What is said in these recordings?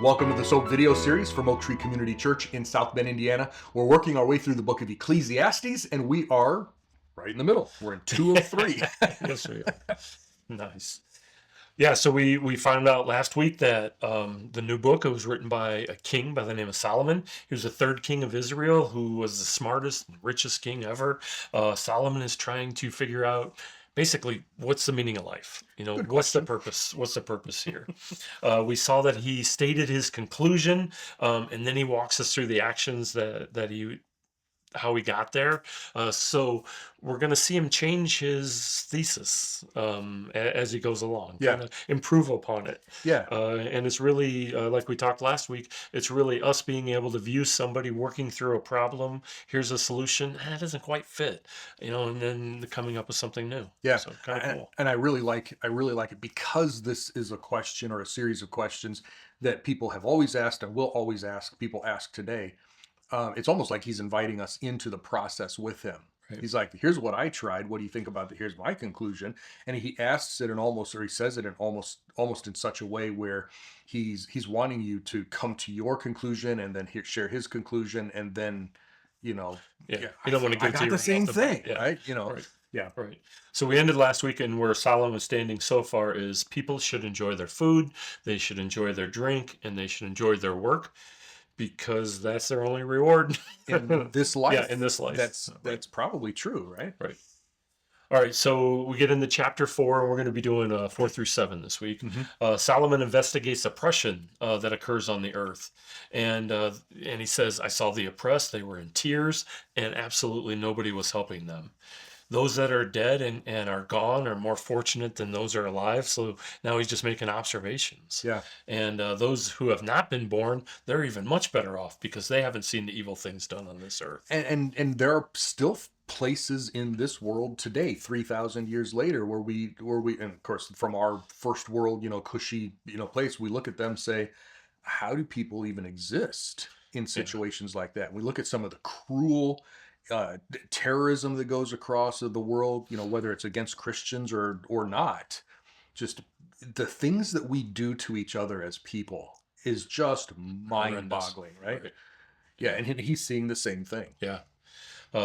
Welcome to the S.O.A.P video series from Oak Tree Community Church in South Bend, Indiana. We're working our way through the book of Ecclesiastes, and we are right in the middle. We're in 2 of 3. Yes, we are. Nice. Yeah, so we found out last week that the new book was written by a king by the name of Solomon. He was the third king of Israel, who was the smartest and richest king ever. Solomon is trying to figure out basically what's the meaning of life. Good What's the question. purpose? What's the purpose here? We saw that he stated his conclusion, and then he walks us through the actions that he how he got there. So we're going to see him change his thesis as he goes along, Yeah. kind of improve upon it. Yeah. And it's really, like we talked last week, it's really us being able to view somebody working through a problem. Here's a solution. That doesn't quite fit, and then coming up with something new. Yeah. So kind of cool. And I really like it because this is a question or a series of questions that people have always asked and will always ask. People ask today. It's almost like he's inviting us into the process with him. Right. He's like, here's what I tried. What do you think about it? Here's my conclusion. And he asks it he says it in almost in such a way where he's wanting you to come to your conclusion and then share his conclusion. And then, You don't want to I give got to the same thing, yeah. right? Right. Yeah. Right. So we ended last week, and where Solomon is standing so far is people should enjoy their food, they should enjoy their drink, and they should enjoy their work, because that's their only reward In this life. Yeah, in this life. That's probably true, right? Right. All right, so we get into chapter 4, and we're going to be doing 4 through 7 this week. Mm-hmm. Solomon investigates oppression that occurs on the earth, and he says, "I saw the oppressed; they were in tears, and absolutely nobody was helping them. Those that are dead and are gone are more fortunate than those who are alive." So now he's just making observations. Yeah. And those who have not been born, they're even much better off because they haven't seen the evil things done on this earth. And there are still places in this world today, 3,000 years later, where we, and of course, from our first world, cushy, place, we look at them and say, how do people even exist in situations like that? We look at some of the cruel terrorism that goes across the world, whether it's against Christians or not. Just the things that we do to each other as people is just mind-boggling, right? Yeah, and he's seeing the same thing. Yeah.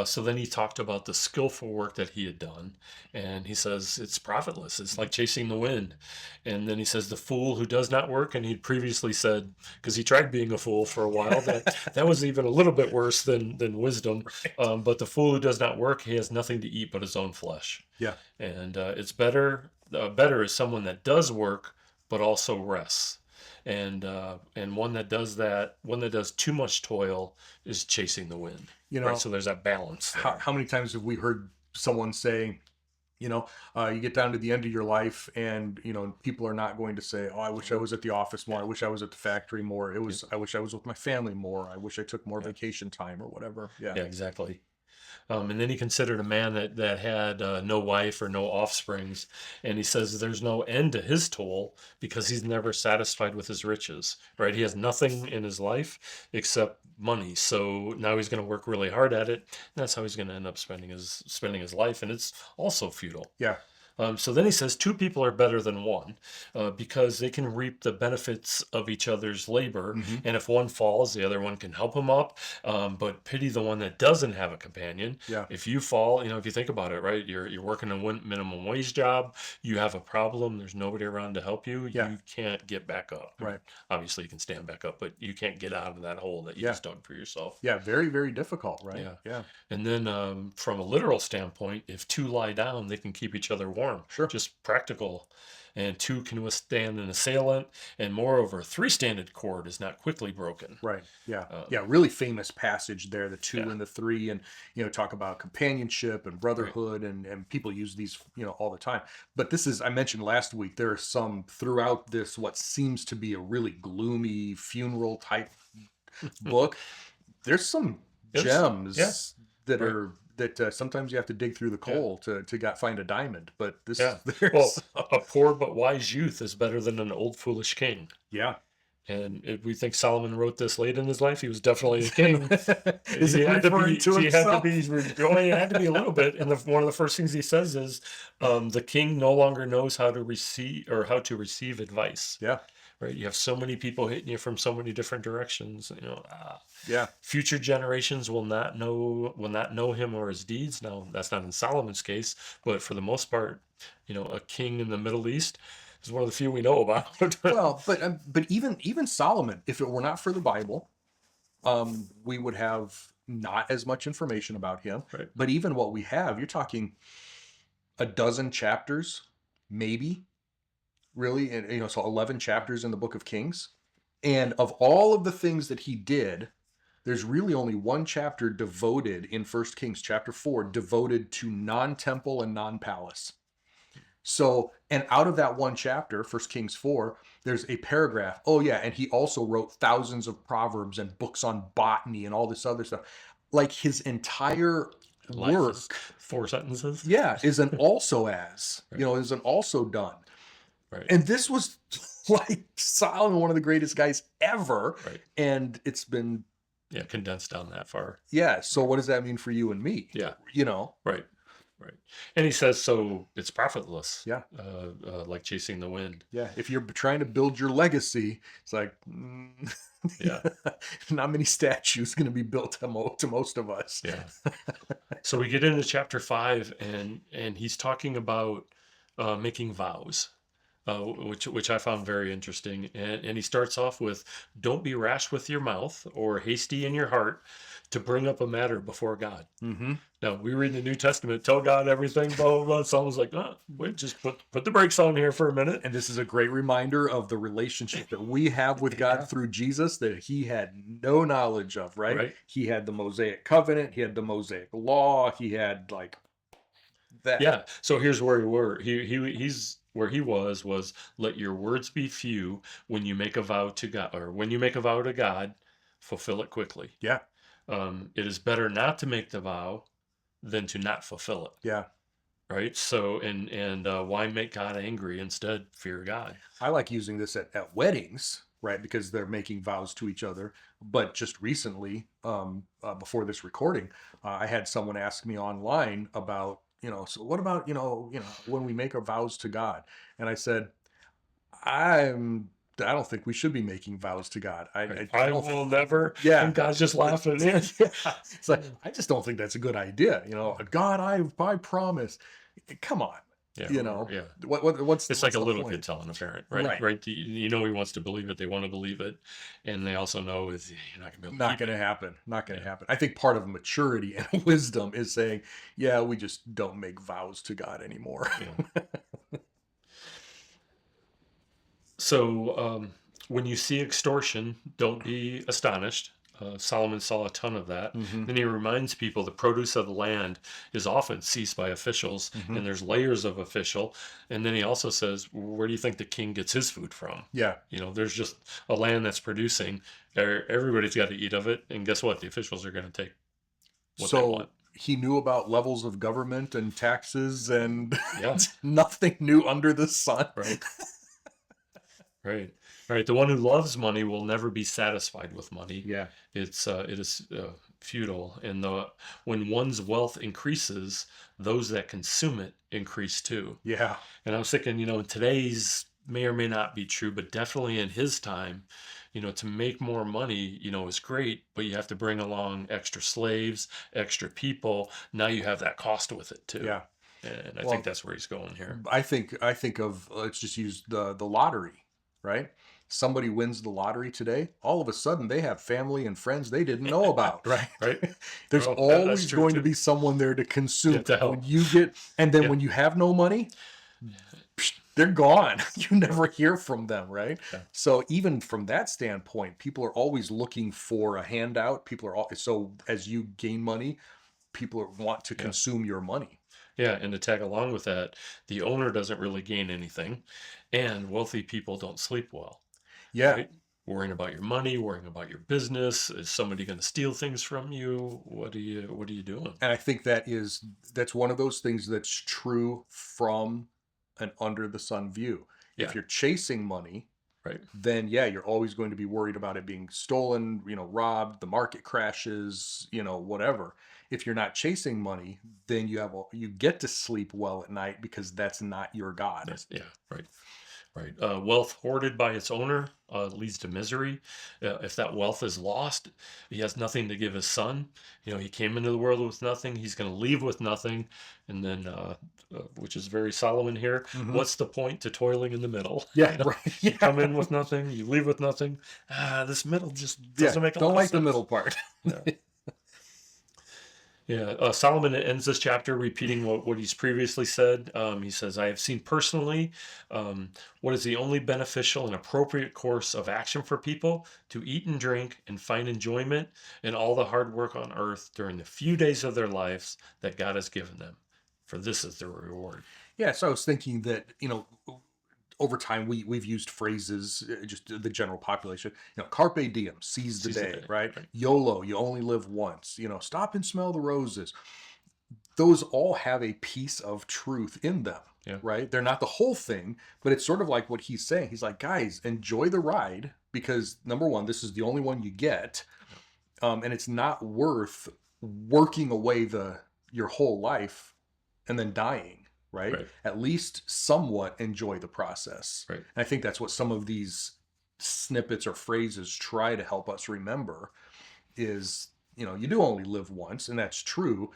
So then he talked about the skillful work that he had done, and he says it's profitless. It's like chasing the wind. And then he says the fool who does not work, and he'd previously said, because he tried being a fool for a while, that was even a little bit worse than wisdom. Right. But the fool who does not work, he has nothing to eat but his own flesh. Yeah. And it's better is someone that does work but also rests. And one that does too much toil is chasing the wind. Right? So there's that balance there. How many times have we heard someone say, you get down to the end of your life and, people are not going to say, oh, I wish I was at the office more. I wish I was at the factory more. I wish I was with my family more. I wish I took more vacation time or whatever. Yeah, exactly. And then he considered a man that had no wife or no offsprings. And he says there's no end to his toil because he's never satisfied with his riches, right? He has nothing in his life except money. So now he's going to work really hard at it. And that's how he's going to end up spending his life. And it's also futile. Yeah. So then he says 2 people are better than one because they can reap the benefits of each other's labor. Mm-hmm. And if one falls, the other one can help him up. But pity the one that doesn't have a companion. Yeah. If you fall, if you think about it, right, you're working a minimum wage job, you have a problem, there's nobody around to help you, you can't get back up. Right. Obviously you can stand back up, but you can't get out of that hole that you just dug for yourself. Yeah, very, very difficult, right? Yeah. Yeah. And then from a literal standpoint, if 2 lie down, they can keep each other warm. Sure. Just practical. And 2 can withstand an assailant, and moreover, a 3-stranded cord is not quickly broken. Right. Yeah. Really famous passage there, the 2 and the 3, and talk about companionship and brotherhood, and people use these all the time. But this is, I mentioned last week, there are some throughout this what seems to be a really gloomy funeral type book. There's some gems that are. That sometimes you have to dig through the coal to find a diamond, but this a poor but wise youth is better than an old foolish king. Yeah. And if we think Solomon wrote this late in his life, he was definitely a king. He had to be a little bit. And one of the first things he says is, the king no longer knows how to receive advice. Yeah. right? You have so many people hitting you from so many different directions. Yeah. Future generations will not know him or his deeds. Now, that's not in Solomon's case, but for the most part, a king in the Middle East is one of the few we know about. Well, but even Solomon, if it were not for the Bible, we would have not as much information about him. Right. But even what we have, you're talking a dozen chapters, maybe, really, and so 11 chapters in the Book of Kings. And of all of the things that he did, there's really only one chapter devoted in First Kings chapter 4, devoted to non-temple and non-palace. So, and out of that one chapter, First Kings 4, there's a paragraph. Oh yeah, and he also wrote thousands of proverbs and books on botany and all this other stuff. Like his entire Life is work, 4 sentences. yeah, is an also as, Right. is an also done. Right. And this was like Solomon, one of the greatest guys ever. Right. And it's been, Yeah, condensed down that far. yeah. So what does that mean for you and me? Yeah. Right. Right. And he says, so it's profitless. Yeah. Like chasing the wind. Yeah. If you're trying to build your legacy, it's like, Yeah. not many statues going to be built to most of us. Yeah. So we get into chapter 5, and he's talking about making vows. Which I found very interesting. And he starts off with, don't be rash with your mouth or hasty in your heart to bring up a matter before God. Mm-hmm. Now, we read in the New Testament, tell God everything, blah, blah, blah. Someone's like, wait, just put the brakes on here for a minute. And this is a great reminder of the relationship that we have with God Yeah. through Jesus that he had no knowledge of, right? Right. He had the Mosaic covenant. He had the Mosaic law. He had like that. Yeah. So here's where we were. He's where he was let your words be few when you make a vow to God, or when you make a vow to God, fulfill it quickly. Yeah. It is better not to make the vow than to not fulfill it. Yeah. Right. So, and why make God angry? Instead, fear God. I like using this at weddings, right? Because they're making vows to each other. But just recently, before this recording, I had someone ask me online about, so what about, when we make our vows to God? And I said, I don't think we should be making vows to God. I will never. Yeah. And God's just laughing. Yeah. It's like, I just don't think that's a good idea. God, I promise. Come on. Yeah. Yeah. Yeah. What's It's like a the little point? kid telling a parent, right? Right. Right. He wants to believe it. They want to believe it, and they also know you're not going to be able to Not keep going it. to happen. Not going to Yeah. happen. I think part of maturity and wisdom is saying, yeah, we just don't make vows to God anymore. Yeah. So when you see extortion, don't be astonished. Solomon saw a ton of that. Mhm. Then he reminds people the produce of the land is often seized by officials, Mhm. and there's layers of official. And then he also says, where do you think the king gets his food from? Yeah. There's just a land that's producing. Everybody's got to eat of it. And guess what? The officials are going to take what they So want. he knew about levels of government and taxes and Yeah. nothing new under the sun. Right. Right. Right. The one who loves money will never be satisfied with money. Yeah. It is futile. And when one's wealth increases, those that consume it increase too. Yeah. And I was thinking, in today's may or may not be true, but definitely in his time, to make more money, is great, but you have to bring along extra slaves, extra people. Now you have that cost with it too. Yeah. And I Well, think that's where he's going here. I think of, let's just use the lottery, right? Somebody wins the lottery today, all of a sudden they have family and friends they didn't know about, right? Right. There's Oh, that's always true, going to too. be someone there to consume. Yeah, to help. When you get, and then Yeah. when you have no money, they're gone. You never hear from them, right? Yeah. So even from that standpoint, people are always looking for a handout. So as you gain money, people want to Yeah. consume your money. Yeah, and to tag along with that, the owner doesn't really gain anything, and wealthy people don't sleep well. Yeah. Right? Worrying about your money, worrying about your business. Is somebody going to steal things from you? What are you doing? And I think that's one of those things that's true from an under the sun view. Yeah. If you're chasing money, Right. then yeah, you're always going to be worried about it being stolen, robbed, the market crashes, whatever. If you're not chasing money, then you get to sleep well at night because that's not your God. Yeah, right. Right. Wealth hoarded by its owner leads to misery. If that wealth is lost, he has nothing to give his son. He came into the world with nothing. He's going to leave with nothing. And then, which is very Solomon here. Hmm. What's the point to toiling in the middle? Yeah, right. You come Yeah, in with nothing, you leave with nothing. This middle just yeah. doesn't make a Don't lot of like the sense. middle part. Yeah. Yeah, Solomon ends this chapter repeating what he's previously said. He says, I have seen personally what is the only beneficial and appropriate course of action for people to eat and drink and find enjoyment in all the hard work on earth during the few days of their lives that God has given them. For this is their reward. Yeah, so I was thinking that, over time we've used phrases, just the general population, carpe diem, seize the Seize the day, day. right? Right. YOLO, you only live once, stop and smell the roses. Those all have a piece of truth in them, Yeah. right? They're not the whole thing, but it's sort of like what he's saying. He's like, guys, enjoy the ride, because number one, this is the only one you get, and it's not worth working away your whole life and then dying, right? Right. At least somewhat enjoy the process. Right. And I think that's what some of these snippets or phrases try to help us remember is, you do only live once, and that's true.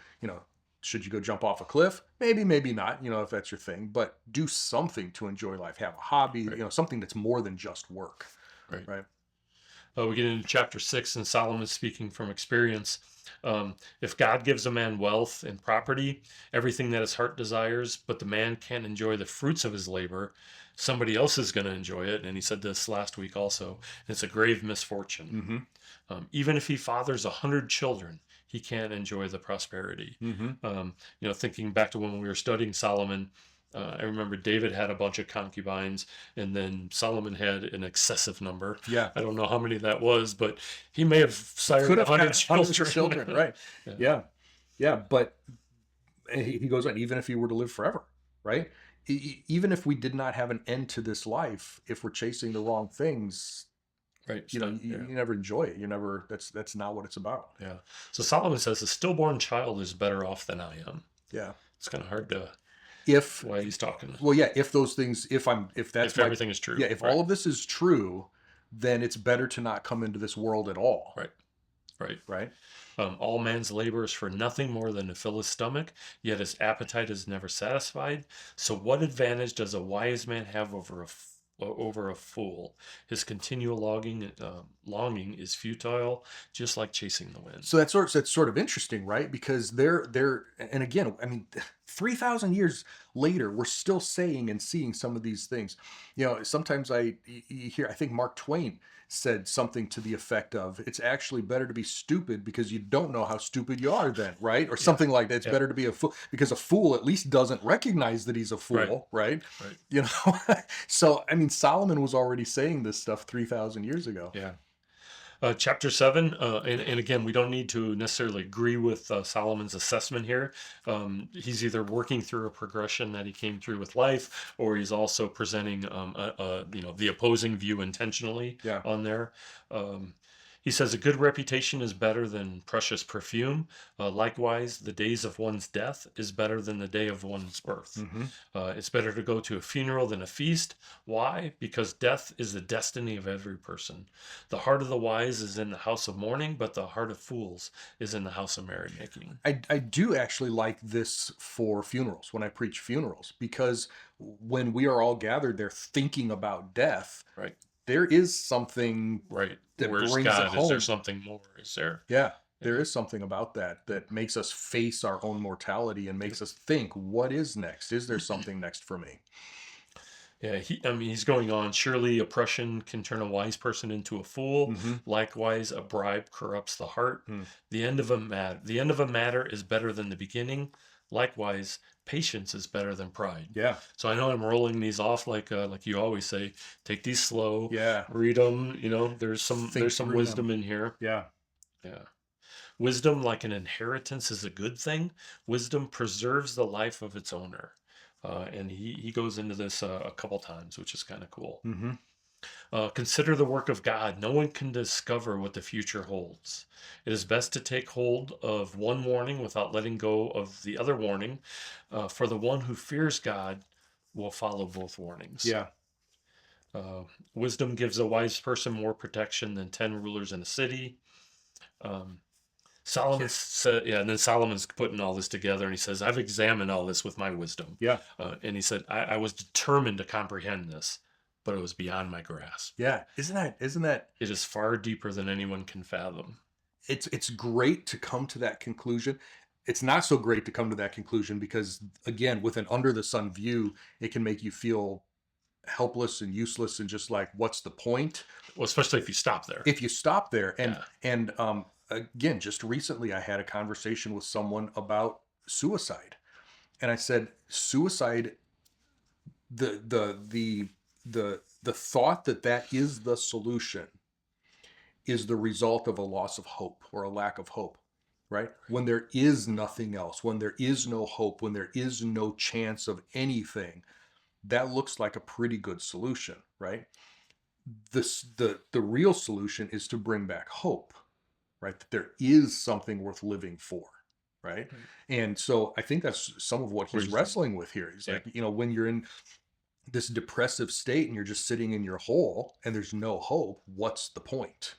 Should you go jump off a cliff? Maybe, maybe not, if that's your thing, but do something to enjoy life. Have a hobby, Right. something that's more than just work, Right. right? We get into chapter 6, and Solomon is speaking from experience. If God gives a man wealth and property, everything that his heart desires, but the man can't enjoy the fruits of his labor, somebody else is going to enjoy it. And he said this last week also. And it's a grave misfortune. Mm-hmm. Even if he fathers 100 children, he can't enjoy the prosperity. Mm-hmm. Thinking back to when we were studying Solomon, I remember David had a bunch of concubines, and then Solomon had an excessive number. Yeah. I don't know how many that was, but he may have sired Could have 100 had hundreds of children. children, right? Yeah. Yeah. Yeah. But he goes on, even if he were to live forever, right? Even if we did not have an end to this life, if we're chasing the wrong things, Right. you never enjoy it. You never, that's not what it's about. Yeah. So Solomon says a stillborn child is better off than I am. Yeah. It's kind of hard to If, why he's talking. well, yeah, if those things, if that's If everything is true. yeah, if Right. all of this is true, then it's better to not come into this world at all. Right. Right. Right. All man's labor is for nothing more than to fill his stomach, yet his appetite is never satisfied. So, what advantage does a wise man have over a fool? His continual longing is futile, just like chasing the wind. So that's sort of interesting, right? Because and again, I mean, 3,000 years later, we're still saying and seeing some of these things. Sometimes you hear, I think Mark Twain said something to the effect of, it's actually better to be stupid because you don't know how stupid you are then, right? Or something like that. It's better to be a fool because a fool at least doesn't recognize that he's a fool, right? Right. So, I mean, Solomon was already saying this stuff 3,000 years ago. Yeah. Chapter 7, and again, we don't need to necessarily agree with Solomon's assessment here. He's either working through a progression that he came through with life, or he's also presenting the opposing view intentionally on there. He says a good reputation is better than precious perfume. Likewise, the days of one's death is better than the day of one's birth. Mm-hmm. It's better to go to a funeral than a feast. Why? Because death is the destiny of every person. The heart of the wise is in the house of mourning, but the heart of fools is in the house of merrymaking. I do actually like this for funerals, when I preach funerals, because when we are all gathered there thinking about death, Right. there is something that Where's brings God? it home. Is there something more? Is there? Yeah, there is something about that makes us face our own mortality and makes us think, what is next? Is there something next for me? Yeah, he's going on. Surely oppression can turn a wise person into a fool. Mm-hmm. Likewise, a bribe corrupts the heart. The end of a matter is better than the beginning. Likewise, patience is better than pride. Yeah. So I know I'm rolling these off like you always say. Take these slow. Yeah. Read them. There's some wisdom in here. Yeah. Yeah. Wisdom, like an inheritance, is a good thing. Wisdom preserves the life of its owner. And he goes into this a couple times, which is kind of cool. Mm-hmm. Consider the work of God. No one can discover what the future holds. It is best to take hold of one warning without letting go of the other warning. For the one who fears God will follow both warnings. Yeah. Uh, Wisdom gives a wise person more protection than 10 rulers in a city. Um, Solomon Yeah. said, yeah, and then Solomon's putting all this together, and he says, I've examined all this with my wisdom. Yeah. And he said, I was determined to comprehend this, but it was beyond my grasp. Yeah. Isn't that It is far deeper than anyone can fathom. it's great to come to that conclusion. It's not so great to come to that conclusion because again, with an under the sun view, it can make you feel helpless and useless and just like what's the point Well, especially if you stop there. if you stop there. and Yeah. and again, just recently I had a conversation with someone about suicide, and I said suicide, the thought that that is the solution is the result of a loss of hope or a lack of hope, right? When there is nothing else, when there is no hope, when there is no chance of anything, that looks like a pretty good solution, right? The real solution is to bring back hope, right? That there is something worth living for, right? Right. And so I think that's some of what Where he's you- wrestling with here. He's Yeah. like, when you're in this depressive state and you're just sitting in your hole and there's no hope, what's the point?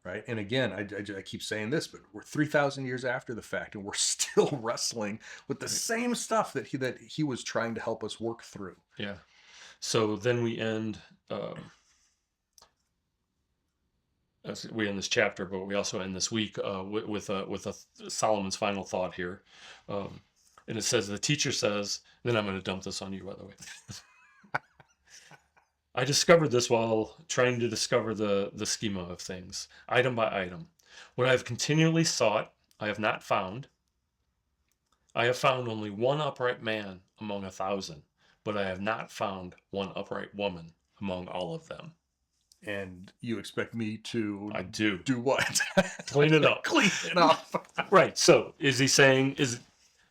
Right. And again, I keep saying this, but we're 3,000 years after the fact and we're still wrestling with the Right. same stuff that he was trying to help us work through. Yeah. So then we end we end this chapter, but we also end this week with a Solomon's final thought here, and it says the teacher says. Then I'm going to dump this on you, by the way. I discovered this while trying to discover the schema of things, item by item. What I have continually sought, I have not found. I have found only one upright man among 1,000, but I have not found one upright woman among all of them. And you expect me to I do. do what? Clean it up. Clean it up. Right. So is he saying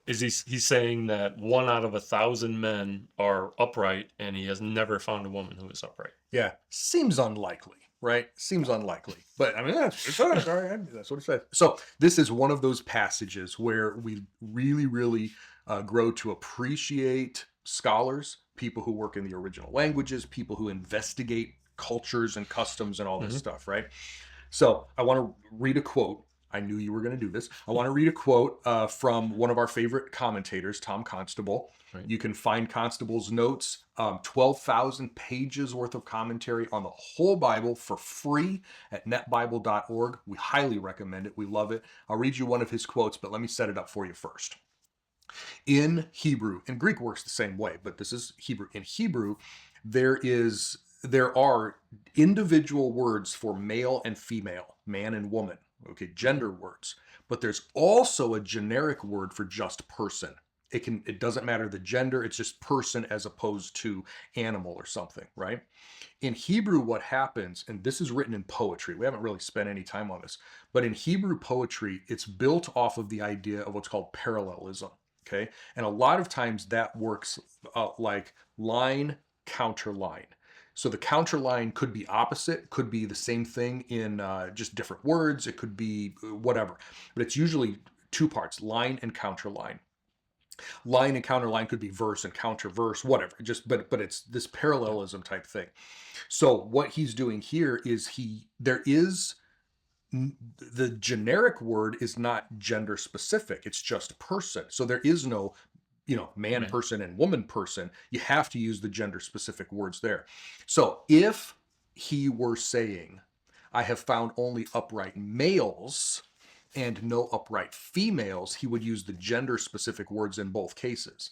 he's saying that 1 out of 1,000 men are upright, and he has never found a woman who is upright? Yeah. Seems unlikely, right? Seems unlikely. But I mean, that's what it says. All right, that's what it says. So this is one of those passages where we really, really grow to appreciate scholars, people who work in the original languages, people who investigate cultures and customs and all this stuff, right? So I want to read a quote. I knew you were going to do this. I want to read a quote from one of our favorite commentators, Tom Constable. Right. You can find Constable's notes, 12,000 pages worth of commentary on the whole Bible for free at netbible.org. We highly recommend it. We love it. I'll read you one of his quotes, but let me set it up for you first. In Hebrew, and Greek works the same way, but this is Hebrew. In Hebrew, there are individual words for male and female, man and woman, okay, gender words, but there's also a generic word for just person. It doesn't matter the gender, it's just person as opposed to animal or something, right? In Hebrew, what happens, and this is written in poetry, we haven't really spent any time on this, but in Hebrew poetry, it's built off of the idea of what's called parallelism, okay? And a lot of times that works like line, counter line. So the counter line could be opposite, could be the same thing in just different words. It could be whatever, but it's usually two parts, line and counter line. Line and counter line could be verse and counter verse, whatever. But it's this parallelism type thing. So what he's doing here is the generic word is not gender specific. It's just person. So there is no man person and woman person. You have to use the gender specific words there. So if he were saying, I have found only upright males and no upright females, he would use the gender specific words in both cases.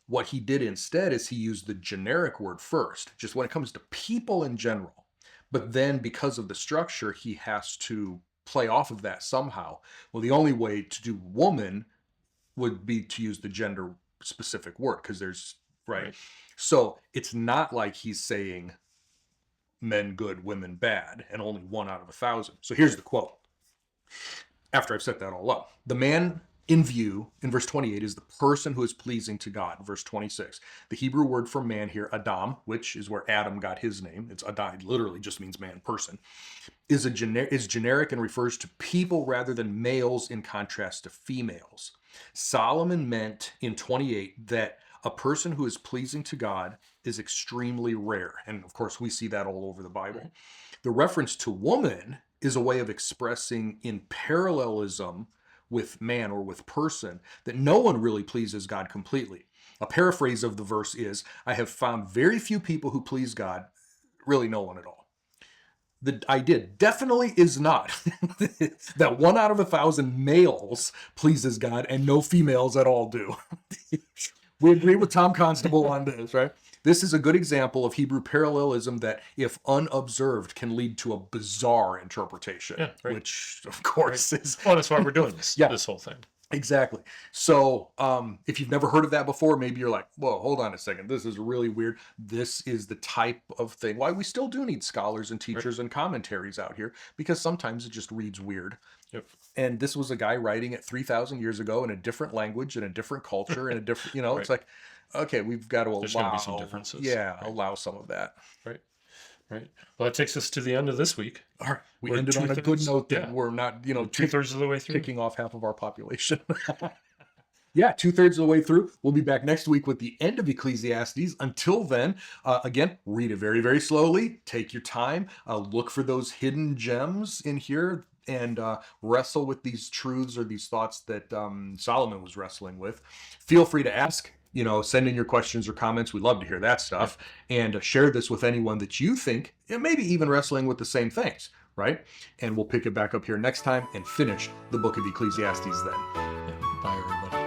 What he did instead is he used the generic word first, just when it comes to people in general. But then because of the structure, he has to play off of that somehow. Well, the only way to do woman would be to use the gender specific word because there's right. So it's not like he's saying men good, women bad, and only 1 out of 1,000. So here's the quote. After I've set that all up, the man in view in verse 28 is the person who is pleasing to God. Verse 26, the Hebrew word for man here, Adam, which is where Adam got his name. It's Adam, literally just means man, person, is generic and refers to people rather than males in contrast to females. Solomon meant in 28 that A person who is pleasing to God is extremely rare. And of course, we see that all over the Bible. The reference to woman is a way of expressing in parallelism with man or with person that no one really pleases God completely. A paraphrase of the verse is, I have found very few people who please God, really no one at all. The idea definitely is not that 1 out of 1,000 males pleases God and no females at all do. We agree with Tom Constable on this, right? This is a good example of Hebrew parallelism that, if unobserved, can lead to a bizarre interpretation, Yeah, right. which, of course, is Well, that's why we're doing this, Yeah. this whole thing. exactly. So, if you've never heard of that before, maybe you're like, whoa, hold on a second. This is really weird. This is the type of thing why we still do need scholars and teachers and commentaries out here, because sometimes it just reads weird. Yep. And this was a guy writing it 3,000 years ago in a different language, in a different culture, in a different, it's Right. like, okay, we've got to There's going to be some differences. Yeah, Right. allow some of that. Right. Right. Well, that takes us to the end of this week. All right. We We're ended on a good 2/3 note that yeah. we're not, We're 2/3 of the way through. kicking off half of our population. Yeah, 2/3 of the way through. We'll be back next week with the end of Ecclesiastes. Until then, again, read it very, very slowly. Take your time. Look for those hidden gems in here, and wrestle with these truths or these thoughts that Solomon was wrestling with. Feel free to ask. Send in your questions or comments. We'd love to hear that stuff. And share this with anyone that you think maybe even wrestling with the same things, right? And we'll pick it back up here next time and finish the book of Ecclesiastes then. Yeah. Bye, everybody.